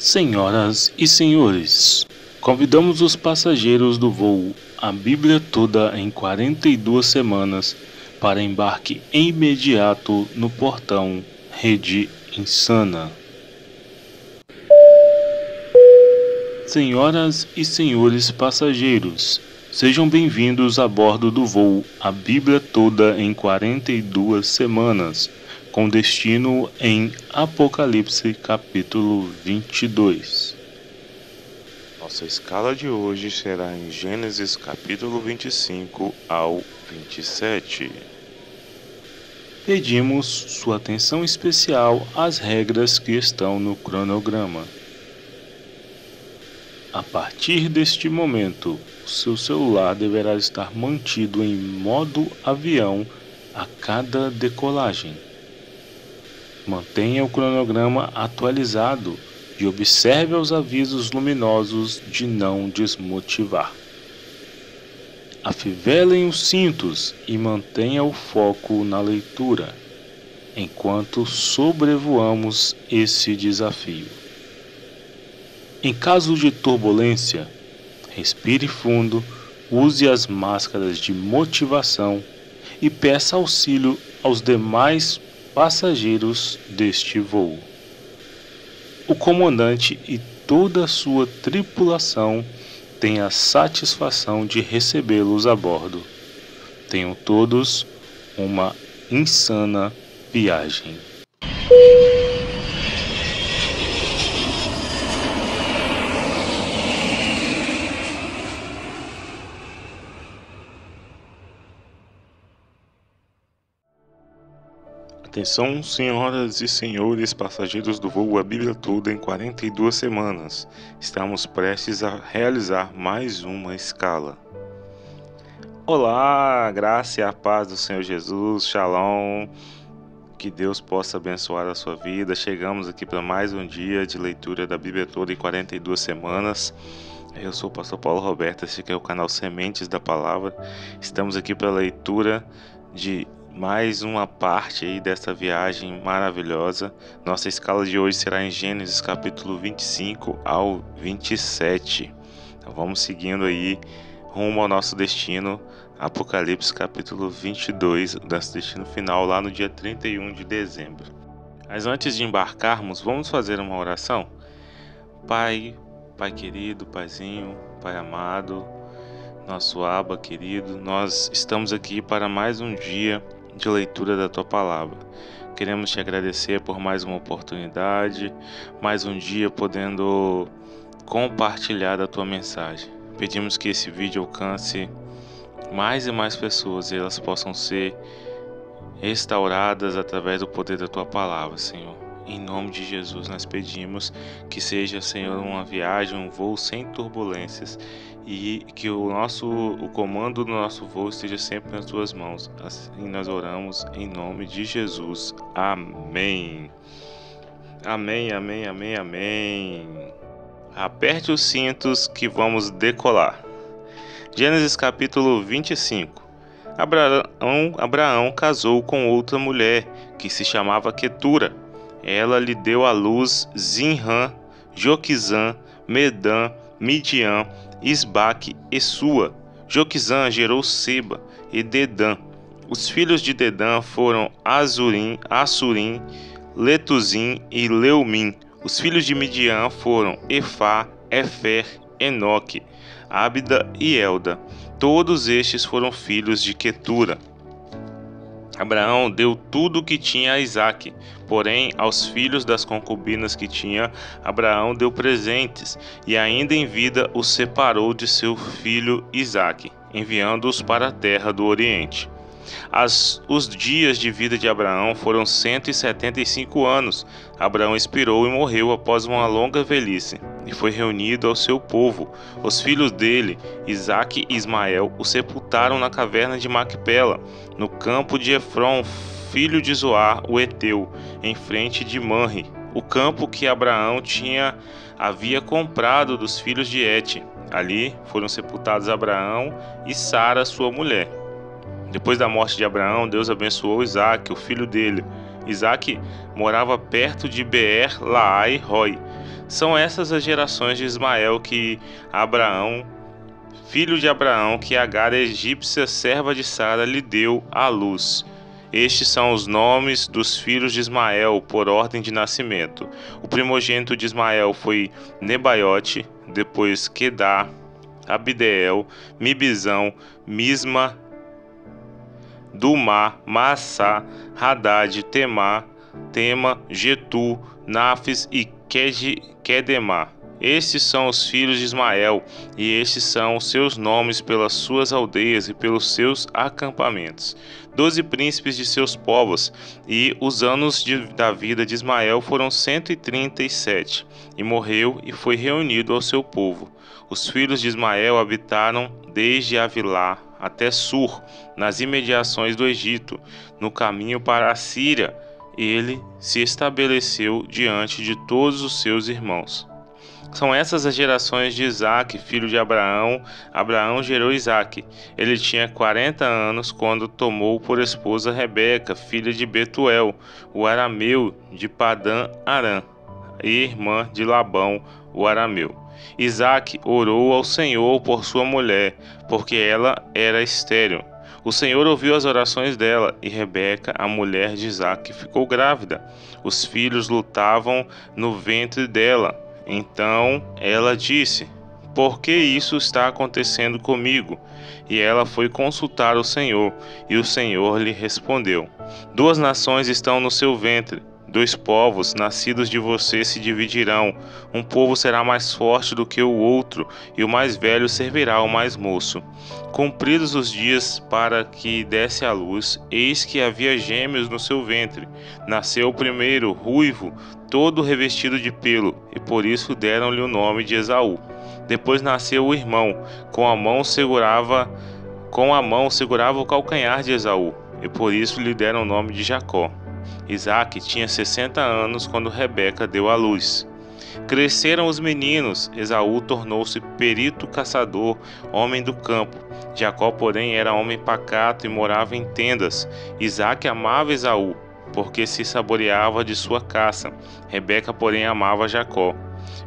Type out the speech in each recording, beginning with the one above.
Senhoras e senhores, convidamos os passageiros do voo A Bíblia Toda em 42 Semanas para embarque imediato no portão Rede Insana. Senhoras e senhores passageiros, sejam bem-vindos a bordo do voo A Bíblia Toda em 42 Semanas, com destino em Apocalipse capítulo 22. Nossa escala de hoje será em Gênesis capítulo 25 ao 27. Pedimos sua atenção especial às regras que estão no cronograma. A partir deste momento, o seu celular deverá estar mantido em modo avião a cada decolagem. Mantenha o cronograma atualizado e observe os avisos luminosos de não desmotivar. Afivelem os cintos e mantenha o foco na leitura, enquanto sobrevoamos esse desafio. Em caso de turbulência, respire fundo, use as máscaras de motivação e peça auxílio aos demais passageiros deste voo. O comandante e toda a sua tripulação têm a satisfação de recebê-los a bordo. Tenham todos uma insana viagem. Atenção, senhoras e senhores passageiros do voo A Bíblia Toda em 42 Semanas. Estamos prestes a realizar mais uma escala. Olá, graça e a paz do Senhor Jesus, Shalom. Que Deus possa abençoar a sua vida. Chegamos aqui para mais um dia de leitura da Bíblia Toda em 42 Semanas. Eu sou o pastor Paulo Roberto, este aqui é o canal Sementes da Palavra. Estamos aqui para a leitura de mais uma parte aí dessa viagem maravilhosa. Nossa escala de hoje será em Gênesis capítulo 25 ao 27. Então vamos seguindo aí rumo ao nosso destino, Apocalipse capítulo 22, nosso destino final lá no dia 31 de dezembro. Mas antes de embarcarmos, vamos fazer uma oração? Pai querido, Paizinho, Pai amado, nosso Abba querido, nós estamos aqui para mais um dia de leitura da Tua Palavra. Queremos Te agradecer por mais uma oportunidade, mais um dia podendo compartilhar da Tua mensagem. Pedimos que esse vídeo alcance mais e mais pessoas e elas possam ser restauradas através do poder da Tua Palavra, Senhor. Em nome de Jesus nós pedimos que seja, Senhor, uma viagem, um voo sem turbulências e que o comando do nosso voo esteja sempre nas Tuas mãos. Assim nós oramos em nome de Jesus. Amém. Amém, amém, amém, amém. Aperte os cintos que vamos decolar. Gênesis capítulo 25. Abraão casou com outra mulher que se chamava Quetura. Ela lhe deu à luz Zinrã, Joquizã, Medã, Midian, Isbaque e Sua. Joquizã gerou Seba e Dedã. Os filhos de Dedã foram Assurim, Letuzim e Leumim. Os filhos de Midian foram Efá, Efer, Enoque, Ábida e Elda. Todos estes foram filhos de Quetura. Abraão deu tudo o que tinha a Isaque, porém aos filhos das concubinas que tinha, Abraão deu presentes, e ainda em vida os separou de seu filho Isaque, enviando-os para a terra do Oriente. Os dias de vida de Abraão foram 175 anos. Abraão expirou e morreu após uma longa velhice, e foi reunido ao seu povo. Os filhos dele, Isaque e Ismael, o sepultaram na caverna de Macpela, no campo de Efron, filho de Zoar, o Eteu, em frente de Manre, o campo que Abraão havia comprado dos filhos de Et. Ali foram sepultados Abraão e Sara, sua mulher. Depois da morte de Abraão, Deus abençoou Isaque, o filho dele. Isaque morava perto de Beer-Laai-Roi. São essas as gerações de Ismael que Abraão, filho de Abraão, que Agar, a egípcia, serva de Sara, lhe deu à luz. Estes são os nomes dos filhos de Ismael por ordem de nascimento. O primogênito de Ismael foi Nebaiote, depois Quedar, Abdeel, Mibizão, Misma, Dumá, Maassá, Hadad, Tema, Getu, Nafis e Quedemá. Estes são os filhos de Ismael, e estes são os seus nomes pelas suas aldeias e pelos seus acampamentos. 12 príncipes de seus povos, e os anos da vida de Ismael foram 137, e morreu e foi reunido ao seu povo. Os filhos de Ismael habitaram desde Avilá até Sur, nas imediações do Egito, no caminho para a Síria. Ele se estabeleceu diante de todos os seus irmãos. São essas as gerações de Isaque, filho de Abraão. Abraão gerou Isaque. Ele tinha 40 anos quando tomou por esposa Rebeca, filha de Betuel, o arameu de Padã Arã, e irmã de Labão, o arameu. Isaque orou ao Senhor por sua mulher, porque ela era estéril. O Senhor ouviu as orações dela, e Rebeca, a mulher de Isaque, ficou grávida. Os filhos lutavam no ventre dela. Então ela disse: por que isso está acontecendo comigo? E ela foi consultar o Senhor, e o Senhor lhe respondeu: 2 nações estão no seu ventre, 2 povos nascidos de você se dividirão. Um povo será mais forte do que o outro, e o mais velho servirá ao mais moço. Cumpridos os dias para que desse à luz, eis que havia gêmeos no seu ventre. Nasceu o primeiro, ruivo, todo revestido de pelo, e por isso deram-lhe o nome de Esaú. Depois nasceu o irmão, com a mão segurava o calcanhar de Esaú, e por isso lhe deram o nome de Jacó. Isaque tinha 60 anos quando Rebeca deu à luz. Cresceram os meninos. Esaú tornou-se perito caçador, homem do campo. Jacó, porém, era homem pacato e morava em tendas. Isaque amava Esaú, porque se saboreava de sua caça. Rebeca, porém, amava Jacó.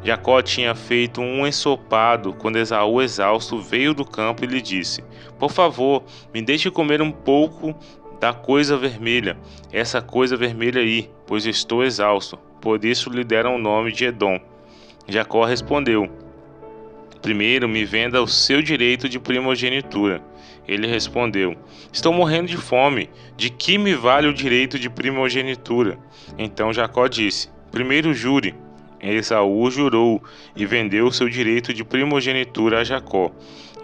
Jacó tinha feito um ensopado quando Esaú, exausto, veio do campo e lhe disse: por favor, me deixe comer um pouco da coisa vermelha, essa coisa vermelha aí, pois estou exausto. Por isso lhe deram o nome de Edom. Jacó respondeu: primeiro me venda o seu direito de primogenitura. Ele respondeu: estou morrendo de fome, de que me vale o direito de primogenitura? Então Jacó disse: primeiro jure. Esaú jurou e vendeu o seu direito de primogenitura a Jacó.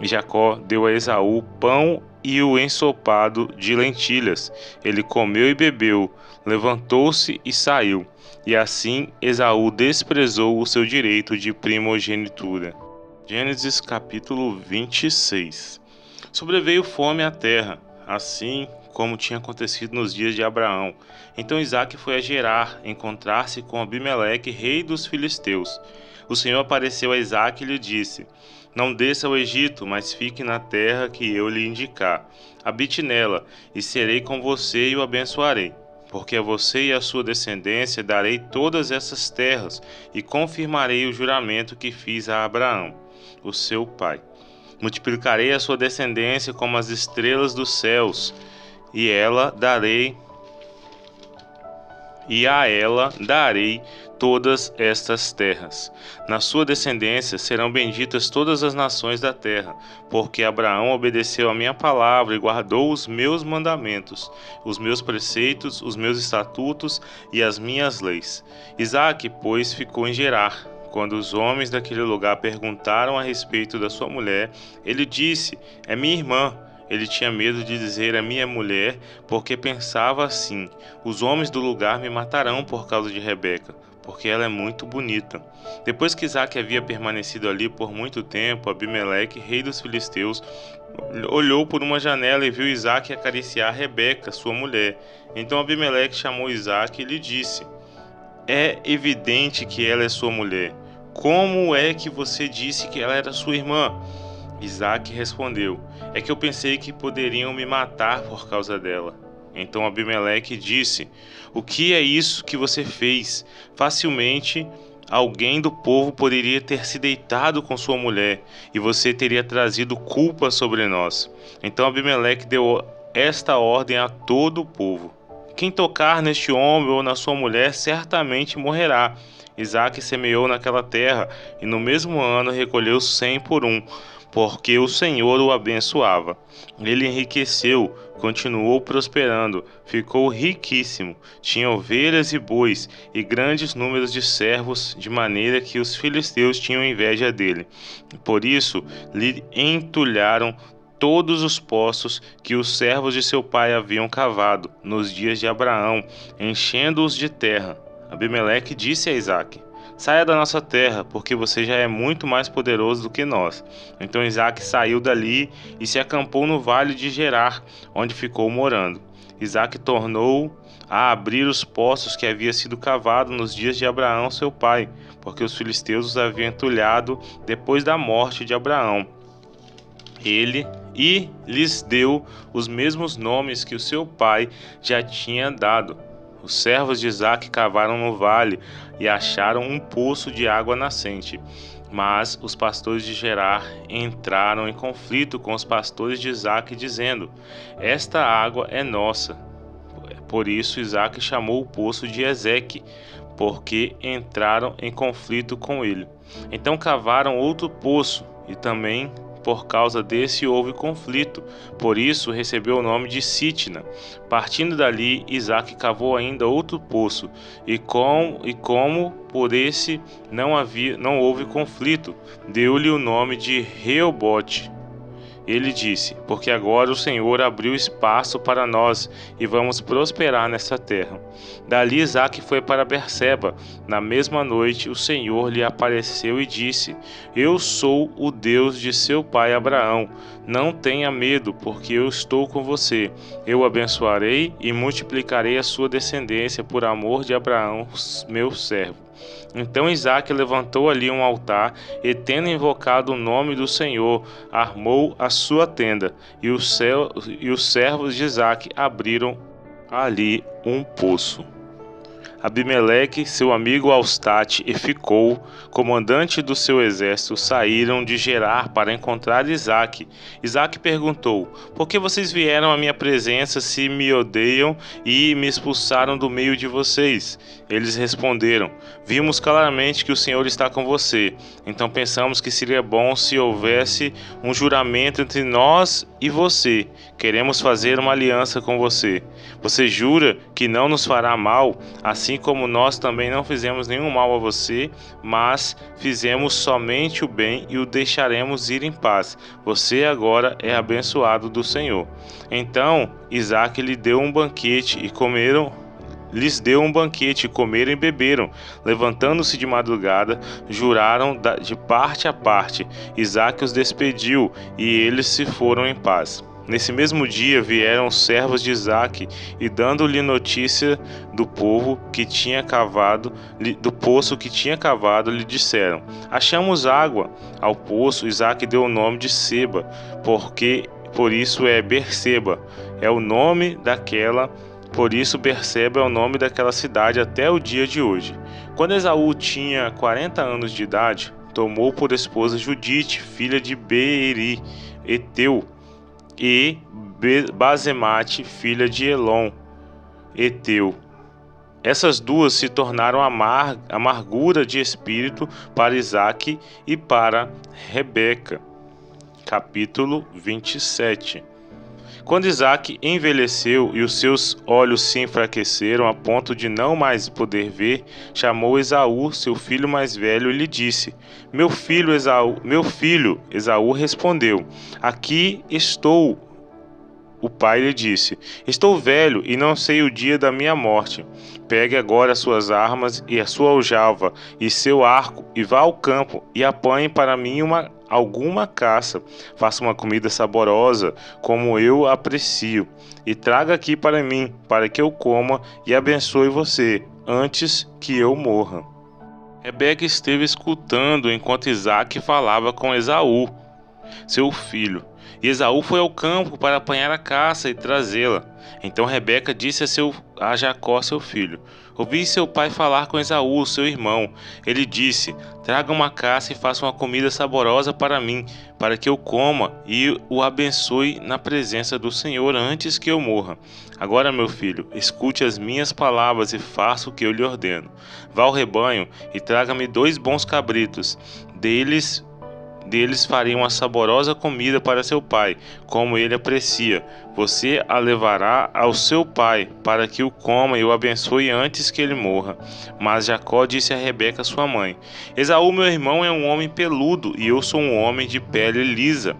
Jacó deu a Esaú pão e o ensopado de lentilhas. Ele comeu e bebeu, levantou-se e saiu. E assim Esaú desprezou o seu direito de primogenitura. Gênesis capítulo 26. Sobreveio fome à terra, assim como tinha acontecido nos dias de Abraão. Então Isaque foi a Gerar, encontrar-se com Abimeleque, rei dos filisteus. O Senhor apareceu a Isaque e lhe disse: não desça ao Egito, mas fique na terra que eu lhe indicar. Habite nela, e serei com você e o abençoarei. Porque a você e a sua descendência darei todas essas terras, e confirmarei o juramento que fiz a Abraão, o seu pai. Multiplicarei a sua descendência como as estrelas dos céus, e a ela darei todas estas terras. Na sua descendência serão benditas todas as nações da terra, porque Abraão obedeceu a minha palavra e guardou os meus mandamentos, os meus preceitos, os meus estatutos e as minhas leis. Isaque, pois, ficou em Gerar. Quando os homens daquele lugar perguntaram a respeito da sua mulher, ele disse: é minha irmã. Ele tinha medo de dizer a minha mulher, porque pensava assim: os homens do lugar me matarão por causa de Rebeca, porque ela é muito bonita. Depois que Isaque havia permanecido ali por muito tempo, Abimeleque, rei dos filisteus, olhou por uma janela e viu Isaque acariciar Rebeca, sua mulher. Então Abimeleque chamou Isaque e lhe disse: é evidente que ela é sua mulher. Como é que você disse que ela era sua irmã? Isaque respondeu: é que eu pensei que poderiam me matar por causa dela. Então Abimeleque disse: o que é isso que você fez? Facilmente alguém do povo poderia ter se deitado com sua mulher, e você teria trazido culpa sobre nós. Então Abimeleque deu esta ordem a todo o povo: quem tocar neste homem ou na sua mulher certamente morrerá. Isaque semeou naquela terra, e no mesmo ano recolheu 100 por um, porque o Senhor o abençoava. Ele enriqueceu, continuou prosperando, ficou riquíssimo, tinha ovelhas e bois, e grandes números de servos, de maneira que os filisteus tinham inveja dele. Por isso lhe entulharam todos os poços que os servos de seu pai haviam cavado nos dias de Abraão, enchendo-os de terra. Abimeleque disse a Isaque: saia da nossa terra, porque você já é muito mais poderoso do que nós. Então Isaque saiu dali e se acampou no vale de Gerar, onde ficou morando. Isaque tornou a abrir os poços que havia sido cavado nos dias de Abraão seu pai, porque os filisteus os haviam entulhado depois da morte de Abraão. Ele lhes deu os mesmos nomes que o seu pai já tinha dado. Os servos de Isaque cavaram no vale e acharam um poço de água nascente. Mas os pastores de Gerar entraram em conflito com os pastores de Isaque, dizendo: esta água é nossa. Por isso Isaque chamou o poço de Ezeque, porque entraram em conflito com ele. Então cavaram outro poço, e também por causa desse houve conflito, por isso recebeu o nome de Sitna. Partindo dali, Isaque cavou ainda outro poço, e como por esse não houve conflito, deu-lhe o nome de Reobote. Ele disse: porque agora o Senhor abriu espaço para nós e vamos prosperar nessa terra. Dali Isaque foi para Berseba. Na mesma noite o Senhor lhe apareceu e disse: eu sou o Deus de seu pai Abraão. Não tenha medo, porque eu estou com você. Eu abençoarei e multiplicarei a sua descendência por amor de Abraão, meu servo. Então Isaque levantou ali um altar e, tendo invocado o nome do Senhor, armou a sua tenda, e os servos de Isaque abriram ali um poço. Abimeleque, seu amigo Austate e Ficol, comandante do seu exército, saíram de Gerar para encontrar Isaque. Isaque perguntou: por que vocês vieram à minha presença se me odeiam e me expulsaram do meio de vocês? Eles responderam: vimos claramente que o Senhor está com você. Então pensamos que seria bom se houvesse um juramento entre nós e você. Queremos fazer uma aliança com você. Você jura que não nos fará mal, assim como nós também não fizemos nenhum mal a você, mas fizemos somente o bem e o deixaremos ir em paz. Você agora é abençoado do Senhor. Então Isaque lhes deu um banquete e comeram e beberam. Levantando-se de madrugada, juraram de parte a parte. Isaque os despediu e eles se foram em paz. Nesse mesmo dia vieram os servos de Isaque e, dando-lhe notícia do poço que tinha cavado, lhe disseram: achamos água. Ao poço Isaque deu o nome de Seba, por isso é Berseba, é o nome daquela. Por isso Berseba é o nome daquela cidade até o dia de hoje. Quando Esaú tinha 40 anos de idade, tomou por esposa Judite, filha de Beeri, Eteu, e Basemate, filha de Elon, Eteu. Essas duas se tornaram amargura de espírito para Isaque e para Rebeca. Capítulo 27. Quando Isaque envelheceu e os seus olhos se enfraqueceram a ponto de não mais poder ver, chamou Esaú, seu filho mais velho, e lhe disse: meu filho Esaú respondeu: aqui estou. O pai lhe disse: estou velho e não sei o dia da minha morte. Pegue agora suas armas e a sua aljava e seu arco e vá ao campo e apanhe para mim alguma caça. Faça uma comida saborosa, como eu aprecio, e traga aqui para mim, para que eu coma e abençoe você, antes que eu morra. Rebeca esteve escutando enquanto Isaque falava com Esaú, seu filho. E Esaú foi ao campo para apanhar a caça e trazê-la. Então Rebeca disse a Jacó, seu filho: Ouvi seu pai falar com Esaú, seu irmão. Ele disse: traga uma caça e faça uma comida saborosa para mim, para que eu coma e o abençoe na presença do Senhor antes que eu morra. Agora, meu filho, escute as minhas palavras e faça o que eu lhe ordeno. Vá ao rebanho e traga-me 2 bons cabritos. Deles farei uma saborosa comida para seu pai, como ele aprecia. Você a levará ao seu pai, para que o coma e o abençoe antes que ele morra. Mas Jacó disse a Rebeca, sua mãe: Esaú, meu irmão, é um homem peludo, e eu sou um homem de pele lisa.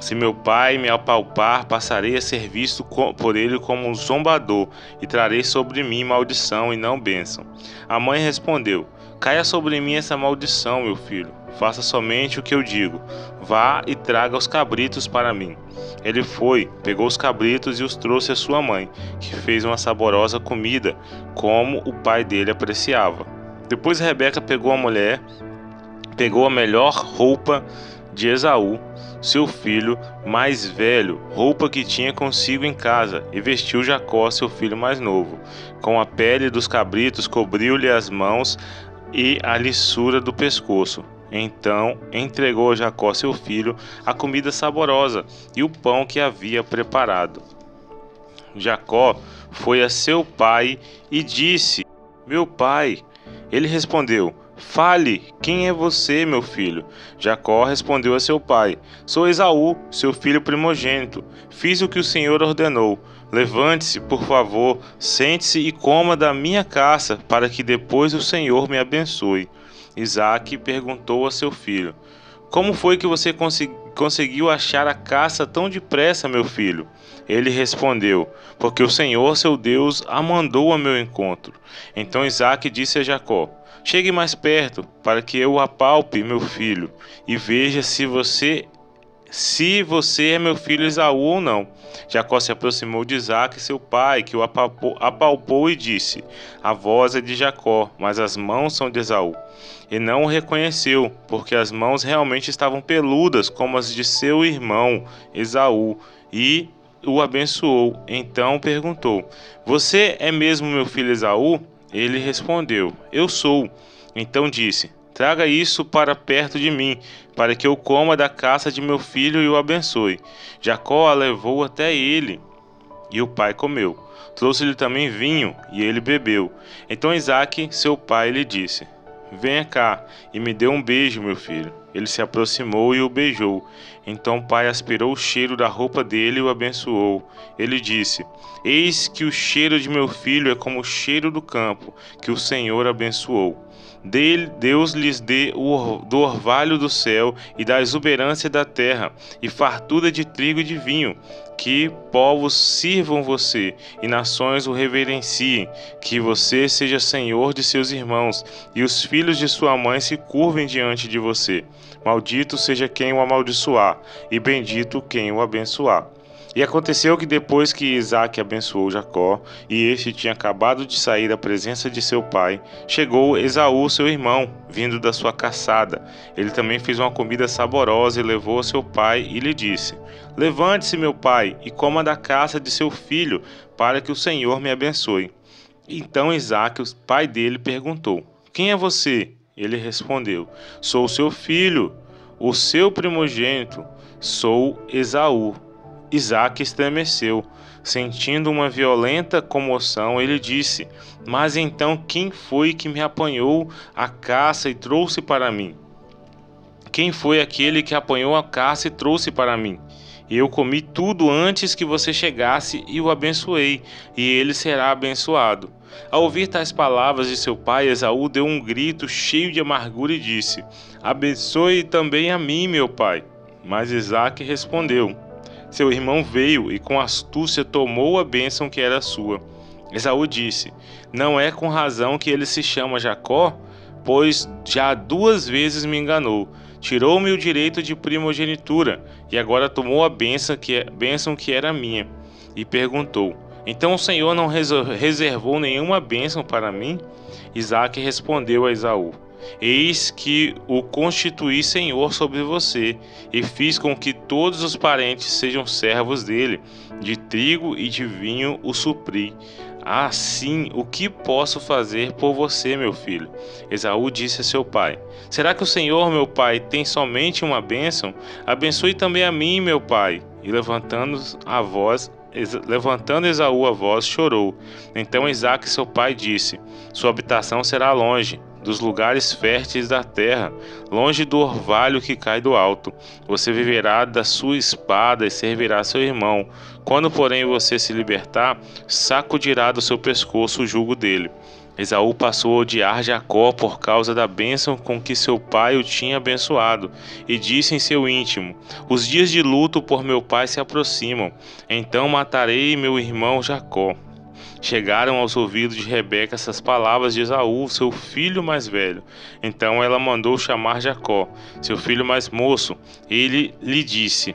Se meu pai me apalpar, passarei a ser visto por ele como um zombador, e trarei sobre mim maldição e não bênção. A mãe respondeu: caia sobre mim essa maldição, meu filho. Faça somente o que eu digo. Vá e traga os cabritos para mim. Ele foi, pegou os cabritos e os trouxe à sua mãe, que fez uma saborosa comida, como o pai dele apreciava. Depois Rebeca pegou a melhor roupa de Esaú, seu filho mais velho, roupa que tinha consigo em casa, e vestiu Jacó, seu filho mais novo. Com a pele dos cabritos cobriu-lhe as mãos e a liçura do pescoço. Então entregou a Jacó, seu filho, a comida saborosa e o pão que havia preparado. Jacó foi a seu pai e disse: meu pai. Ele respondeu: fale, quem é você, meu filho? Jacó respondeu a seu pai: sou Esaú, seu filho primogênito. Fiz o que o Senhor ordenou. Levante-se, por favor, sente-se e coma da minha caça, para que depois o Senhor me abençoe. Isaque perguntou a seu filho: como foi que você conseguiu achar a caça tão depressa, meu filho? Ele respondeu: porque o Senhor, seu Deus, a mandou a meu encontro. Então Isaque disse a Jacó: chegue mais perto, para que eu apalpe, meu filho, e veja se você é meu filho Esaú ou não. Jacó se aproximou de Isaque, seu pai, que o apalpou e disse: a voz é de Jacó, mas as mãos são de Esaú. E não o reconheceu, porque as mãos realmente estavam peludas, como as de seu irmão Esaú, e o abençoou. Então perguntou: você é mesmo meu filho Esaú? Ele respondeu: eu sou. Então disse: traga isso para perto de mim, para que eu coma da caça de meu filho e o abençoe. Jacó a levou até ele, e o pai comeu. Trouxe-lhe também vinho, e ele bebeu. Então Isaque, seu pai, lhe disse: venha cá, e me dê um beijo, meu filho. Ele se aproximou e o beijou. Então o pai aspirou o cheiro da roupa dele e o abençoou. Ele disse: eis que o cheiro de meu filho é como o cheiro do campo, que o Senhor abençoou. Deus lhes dê do orvalho do céu e da exuberância da terra, e fartura de trigo e de vinho. Que povos sirvam você, e nações o reverenciem. Que você seja senhor de seus irmãos, e os filhos de sua mãe se curvem diante de você. Maldito seja quem o amaldiçoar, e bendito quem o abençoar. E aconteceu que depois que Isaque abençoou Jacó, e este tinha acabado de sair da presença de seu pai, chegou Esaú, seu irmão, vindo da sua caçada. Ele também fez uma comida saborosa e levou a seu pai e lhe disse: levante-se, meu pai, e coma da caça de seu filho, para que o Senhor me abençoe. Então Isaque, o pai dele, perguntou: quem é você? Ele respondeu: sou seu filho, o seu primogênito, sou Esaú. Isaque estremeceu. Sentindo uma violenta comoção, ele disse: mas então quem foi que me apanhou a caça e trouxe para mim? Quem foi aquele que apanhou a caça e trouxe para mim? Eu comi tudo antes que você chegasse e o abençoei, e ele será abençoado. Ao ouvir tais palavras de seu pai, Esaú deu um grito cheio de amargura e disse: abençoe também a mim, meu pai. Mas Isaque respondeu: seu irmão veio e com astúcia tomou a bênção que era sua. Esaú disse: não é com razão que ele se chama Jacó? Pois já 2 vezes me enganou. Tirou-me o direito de primogenitura, e agora tomou a bênção que era minha. E perguntou: então o Senhor não reservou nenhuma bênção para mim? Isaque respondeu a Esaú: eis que o constituí senhor sobre você, e fiz com que todos os parentes sejam servos dele. De trigo e de vinho o supri. Assim, o que posso fazer por você, meu filho? Esaú disse a seu pai: Será que o Senhor, meu pai, tem somente uma bênção? Abençoe também a mim, meu pai. E levantando Esaú a voz, chorou. Então Isaque, seu pai, disse: Sua habitação será longe dos lugares férteis da terra, longe do orvalho que cai do alto. Você viverá da sua espada e servirá seu irmão. Quando, porém, você se libertar, sacudirá do seu pescoço o jugo dele. Esaú passou a odiar Jacó por causa da bênção com que seu pai o tinha abençoado, e disse em seu íntimo: Os dias de luto por meu pai se aproximam, então matarei meu irmão Jacó. Chegaram aos ouvidos de Rebeca essas palavras de Esaú, seu filho mais velho. Então ela mandou chamar Jacó, seu filho mais moço. Ele disse: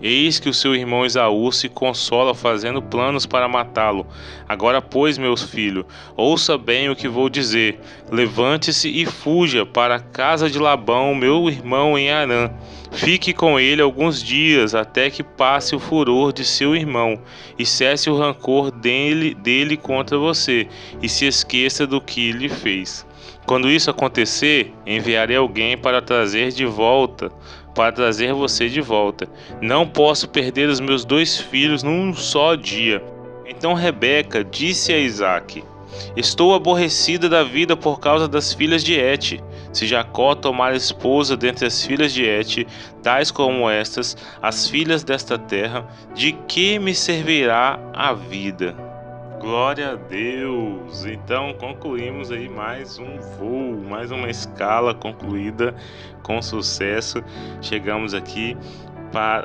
Eis que o seu irmão Esaú se consola fazendo planos para matá-lo. Agora, pois, meu filho, ouça bem o que vou dizer. Levante-se e fuja para a casa de Labão, meu irmão, em Harã. Fique com ele alguns dias, até que passe o furor de seu irmão, e cesse o rancor dele contra você, e se esqueça do que lhe fez. Quando isso acontecer, enviarei alguém para trazer você de volta. Não posso perder os meus 2 filhos num só dia. Então Rebeca disse a Isaque: Estou aborrecida da vida por causa das filhas de Et. Se Jacó tomar esposa dentre as filhas de Et, tais como estas, as filhas desta terra, de que me servirá a vida? Glória a Deus! Então concluímos aí mais um voo, mais uma escala concluída com sucesso. Chegamos aqui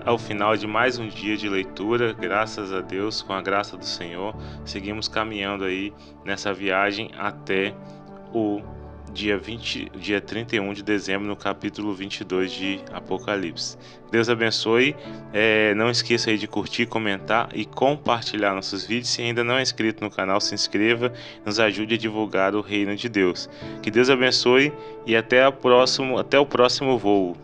ao final de mais um dia de leitura, graças a Deus, com a graça do Senhor. Seguimos caminhando aí nessa viagem até o dia 31 de dezembro, no capítulo 22 de Apocalipse. Deus abençoe. Não esqueça aí de curtir, comentar e compartilhar nossos vídeos. Se ainda não é inscrito no canal, se inscreva, nos ajude a divulgar o reino de Deus. Que Deus abençoe e até o próximo voo.